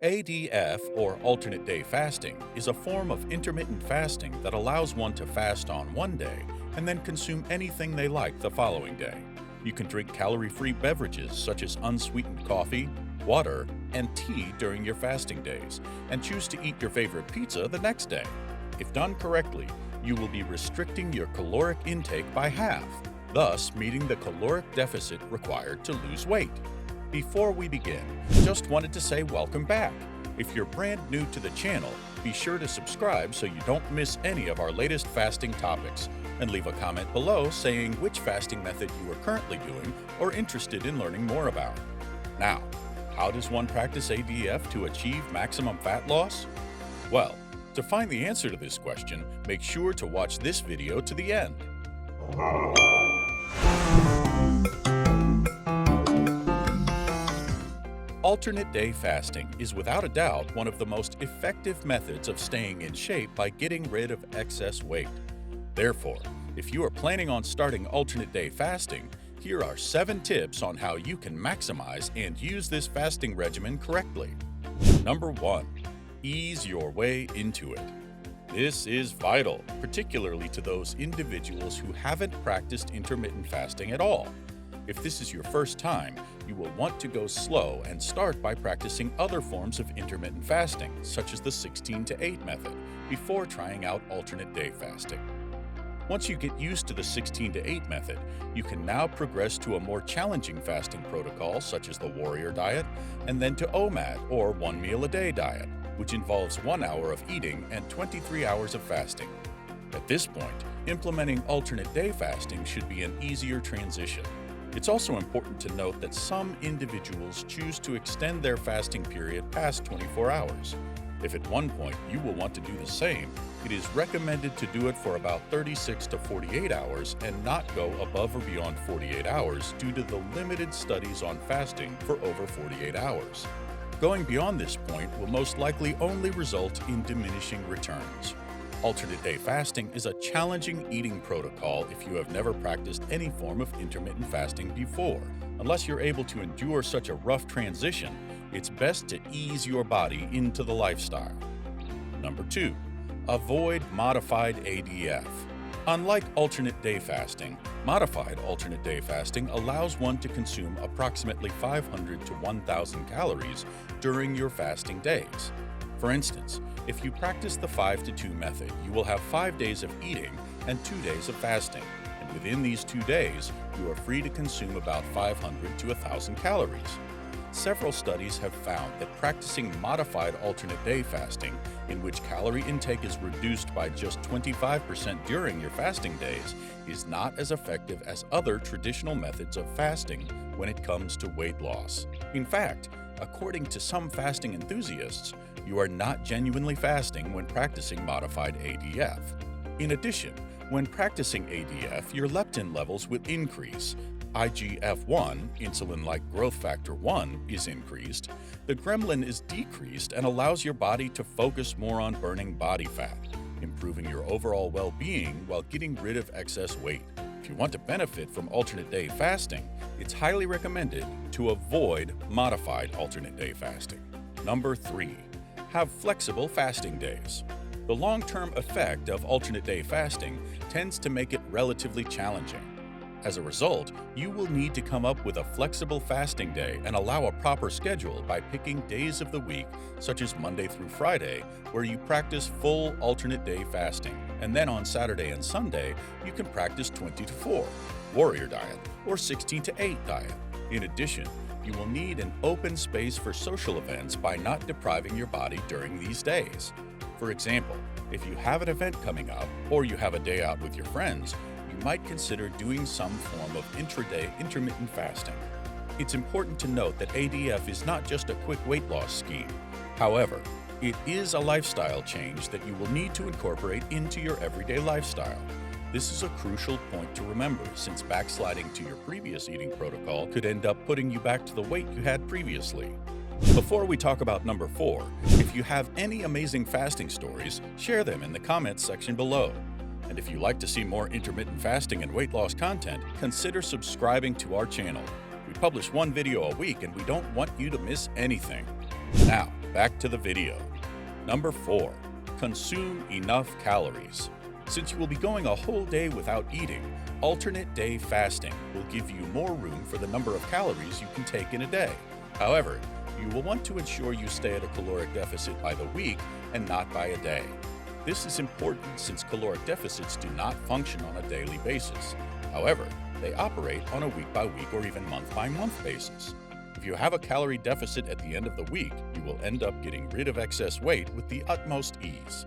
ADF, or alternate day fasting, is a form of intermittent fasting that allows one to fast on one day and then consume anything they like the following day. You can drink calorie-free beverages such as unsweetened coffee, water, and tea during your fasting days, and choose to eat your favorite pizza the next day. If done correctly, you will be restricting your caloric intake by half, thus meeting the caloric deficit required to lose weight. Before we begin, just wanted to say welcome back. If you're brand new to the channel, be sure to subscribe so you don't miss any of our latest fasting topics, and leave a comment below saying which fasting method you are currently doing or interested in learning more about. Now, how does one practice ADF to achieve maximum fat loss? Well, to find the answer to this question, make sure to watch this video to the end. Alternate day fasting is without a doubt one of the most effective methods of staying in shape by getting rid of excess weight. Therefore, if you are planning on starting alternate day fasting, here are 7 tips on how you can maximize and use this fasting regimen correctly. Number 1. Ease your way into it. This is vital, particularly to those individuals who haven't practiced intermittent fasting at all. If this is your first time, you will want to go slow and start by practicing other forms of intermittent fasting, such as the 16-to-8 method, before trying out alternate day fasting. Once you get used to the 16-to-8 method, you can now progress to a more challenging fasting protocol, such as the Warrior Diet, and then to OMAD, or 1 meal a day diet, which involves 1 hour of eating and 23 hours of fasting. At this point, implementing alternate day fasting should be an easier transition. It's also important to note that some individuals choose to extend their fasting period past 24 hours. If at one point you will want to do the same, it is recommended to do it for about 36 to 48 hours and not go above or beyond 48 hours due to the limited studies on fasting for over 48 hours. Going beyond this point will most likely only result in diminishing returns. Alternate day fasting is a challenging eating protocol if you have never practiced any form of intermittent fasting before. Unless you're able to endure such a rough transition, it's best to ease your body into the lifestyle. Number 2. Avoid modified ADF. Unlike alternate day fasting, modified alternate day fasting allows one to consume approximately 500 to 1,000 calories during your fasting days. For instance, if you practice the 5-to-2 method, you will have 5 days of eating and 2 days of fasting, and within these 2 days, you are free to consume about 500 to 1,000 calories. Several studies have found that practicing modified alternate day fasting, in which calorie intake is reduced by just 25% during your fasting days, is not as effective as other traditional methods of fasting when it comes to weight loss. In fact, according to some fasting enthusiasts, you are not genuinely fasting when practicing modified ADF. In addition, when practicing ADF, your leptin levels will increase, IGF-1, insulin-like growth factor 1, is increased, the gremlin is decreased and allows your body to focus more on burning body fat, improving your overall well-being while getting rid of excess weight. If you want to benefit from alternate day fasting, it's highly recommended to avoid modified alternate day fasting. Number 3. Have flexible fasting days. The long-term effect of alternate day fasting tends to make it relatively challenging. As a result, you will need to come up with a flexible fasting day and allow a proper schedule by picking days of the week, such as Monday through Friday, where you practice full alternate day fasting, and then on Saturday and Sunday, you can practice 20-to-4, Warrior Diet, or 16-to-8 diet. In addition, you will need an open space for social events by not depriving your body during these days. For example, if you have an event coming up, or you have a day out with your friends, you might consider doing some form of intraday intermittent fasting. It's important to note that ADF is not just a quick weight loss scheme. However, it is a lifestyle change that you will need to incorporate into your everyday lifestyle. This is a crucial point to remember, since backsliding to your previous eating protocol could end up putting you back to the weight you had previously. Before we talk about number 4, if you have any amazing fasting stories, share them in the comments section below. And if you'd like to see more intermittent fasting and weight loss content, consider subscribing to our channel. We publish 1 video a week and we don't want you to miss anything. Now, back to the video. Number 4. Consume enough calories. Since you will be going a whole day without eating, alternate day fasting will give you more room for the number of calories you can take in a day. However, you will want to ensure you stay at a caloric deficit by the week and not by a day. This is important since caloric deficits do not function on a daily basis. However, they operate on a week-by-week or even month-by-month basis. If you have a calorie deficit at the end of the week, you will end up getting rid of excess weight with the utmost ease.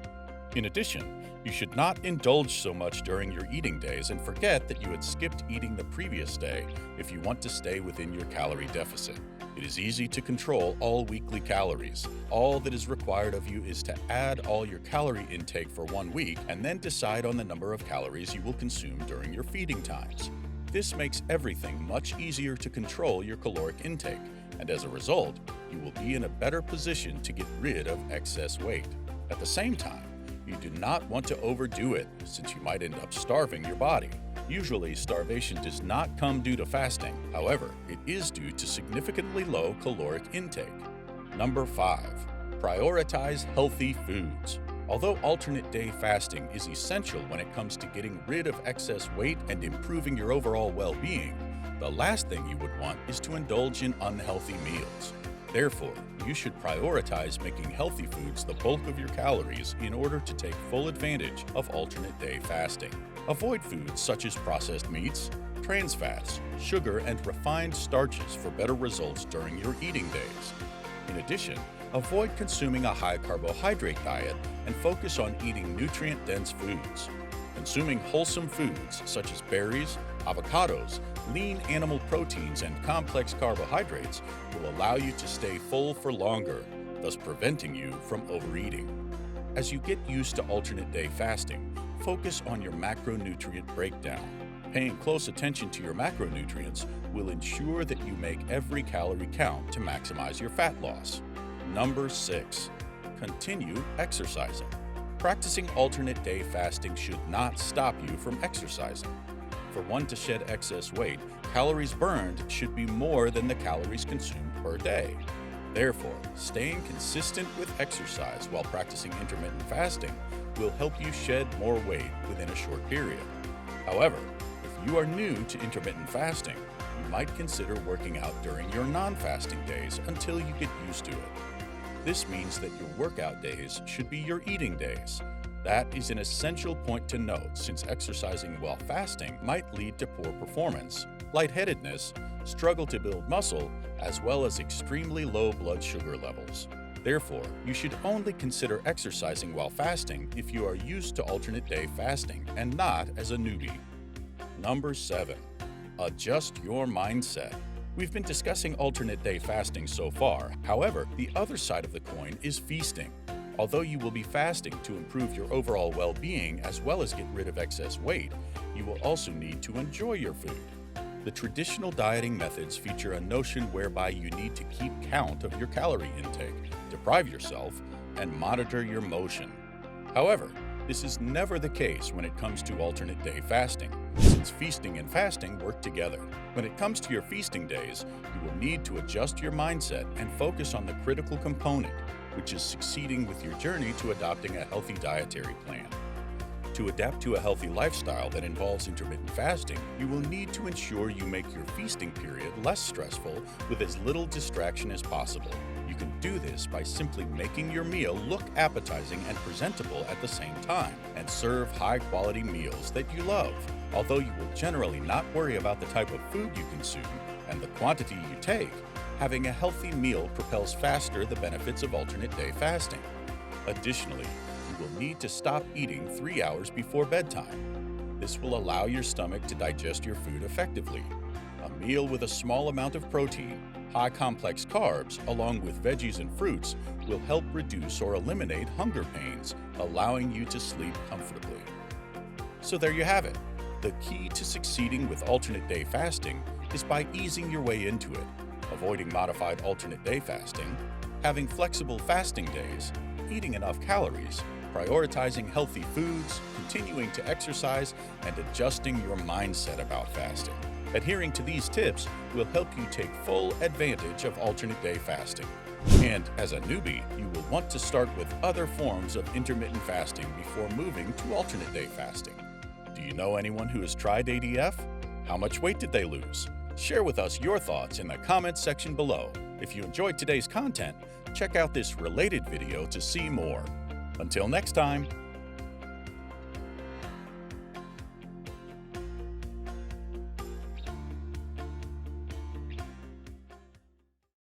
In addition, you should not indulge so much during your eating days and forget that you had skipped eating the previous day if you want to stay within your calorie deficit. It is easy to control all weekly calories. All that is required of you is to add all your calorie intake for 1 week and then decide on the number of calories you will consume during your feeding times. This makes everything much easier to control your caloric intake, and as a result, you will be in a better position to get rid of excess weight. At the same time, you do not want to overdo it, since you might end up starving your body. Usually, starvation does not come due to fasting. However, it is due to significantly low caloric intake. Number 5. Prioritize healthy foods. Although alternate day fasting is essential when it comes to getting rid of excess weight and improving your overall well-being, the last thing you would want is to indulge in unhealthy meals. Therefore, you should prioritize making healthy foods the bulk of your calories in order to take full advantage of alternate day fasting. Avoid foods such as processed meats, trans fats, sugar, and refined starches for better results during your eating days. In addition, avoid consuming a high carbohydrate diet and focus on eating nutrient-dense foods. Consuming wholesome foods such as berries, avocados, lean animal proteins, and complex carbohydrates will allow you to stay full for longer, thus preventing you from overeating. As you get used to alternate day fasting, focus on your macronutrient breakdown. Paying close attention to your macronutrients will ensure that you make every calorie count to maximize your fat loss. Number 6. Continue exercising. Practicing alternate day fasting should not stop you from exercising. For one to shed excess weight, calories burned should be more than the calories consumed per day. Therefore, staying consistent with exercise while practicing intermittent fasting will help you shed more weight within a short period. However, if you are new to intermittent fasting, you might consider working out during your non-fasting days until you get used to it. This means that your workout days should be your eating days. That is an essential point to note since exercising while fasting might lead to poor performance, lightheadedness, struggle to build muscle, as well as extremely low blood sugar levels. Therefore, you should only consider exercising while fasting if you are used to alternate day fasting and not as a newbie. Number 7. Adjust your mindset. We've been discussing alternate day fasting so far. However, the other side of the coin is feasting. Although you will be fasting to improve your overall well-being as well as get rid of excess weight, you will also need to enjoy your food. The traditional dieting methods feature a notion whereby you need to keep count of your calorie intake, deprive yourself, and monitor your motion. However, this is never the case when it comes to alternate day fasting, since feasting and fasting work together. When it comes to your feasting days, you will need to adjust your mindset and focus on the critical component, which is succeeding with your journey to adopting a healthy dietary plan. To adapt to a healthy lifestyle that involves intermittent fasting, you will need to ensure you make your feasting period less stressful with as little distraction as possible. You can do this by simply making your meal look appetizing and presentable at the same time, and serve high-quality meals that you love. Although you will generally not worry about the type of food you consume and the quantity you take, having a healthy meal propels faster the benefits of alternate day fasting. Additionally, you will need to stop eating 3 hours before bedtime. This will allow your stomach to digest your food effectively. A meal with a small amount of protein, high complex carbs, along with veggies and fruits will help reduce or eliminate hunger pains, allowing you to sleep comfortably. So there you have it. The key to succeeding with alternate day fasting is by easing your way into it, avoiding modified alternate day fasting, having flexible fasting days, eating enough calories, prioritizing healthy foods, continuing to exercise, and adjusting your mindset about fasting. Adhering to these tips will help you take full advantage of alternate day fasting. And as a newbie, you will want to start with other forms of intermittent fasting before moving to alternate day fasting. Do you know anyone who has tried ADF? How much weight did they lose? Share with us your thoughts in the comments section below. If you enjoyed today's content, check out this related video to see more. Until next time.